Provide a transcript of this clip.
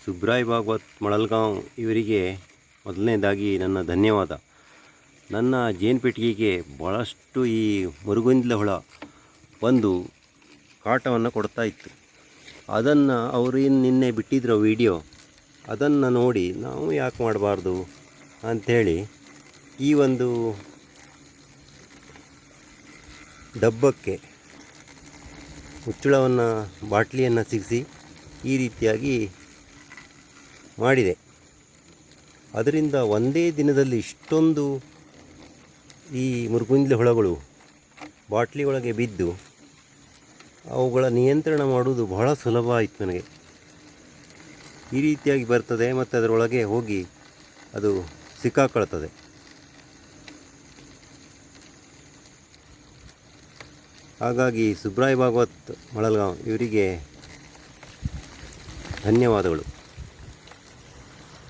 ಸುಬ್ರಾಯ್ ಭಾಗವತ್ ಮಳಲ್ಗಾಂವ್ ಇವರಿಗೆ ಮೊದಲನೇದಾಗಿ ನನ್ನ ಧನ್ಯವಾದ. ನನ್ನ ಜೇನುಪೆಟ್ಟಿಗೆಗೆ ಭಾಳಷ್ಟು ಈ ಮರುಗೊಂದಿಲ ಹುಳ ಬಂದು ಕಾಟವನ್ನು ಕೊಡ್ತಾ ಇತ್ತು. ಅದನ್ನು ಅವರು ನಿನ್ನೆ ಬಿಟ್ಟಿದ್ರು ವಿಡಿಯೋ, ಅದನ್ನು ನೋಡಿ ನಾವು ಯಾಕೆ ಮಾಡಬಾರ್ದು ಅಂಥೇಳಿ ಈ ಒಂದು ಡಬ್ಬಕ್ಕೆ ಮುಚ್ಚಳವನ್ನು ಬಾಟ್ಲಿಯನ್ನು ಸಿಗಿಸಿ ಈ ರೀತಿಯಾಗಿ ಮಾಡಿದೆ. ಅದರಿಂದ ಒಂದೇ ದಿನದಲ್ಲಿ ಇಷ್ಟೊಂದು ಈ ಮೃಗುಂಜಲ ಹುಳಗಳು ಬಾಟ್ಲಿ ಒಳಗೆ ಬಿದ್ದು ಅವುಗಳ ನಿಯಂತ್ರಣ ಮಾಡುವುದು ಬಹಳ ಸುಲಭ ಆಯಿತು ನನಗೆ. ಈ ರೀತಿಯಾಗಿ ಬರ್ತದೆ ಮತ್ತು ಅದರೊಳಗೆ ಹೋಗಿ ಅದು ಸಿಕ್ಕಾಕೊಳ್ತದೆ. ಹಾಗಾಗಿ ಸುಬ್ರಾಯ್ ಭಾಗವತ್ ಮಳಲ್ಗಾಂವ್ ಇವರಿಗೆ ಧನ್ಯವಾದಗಳು.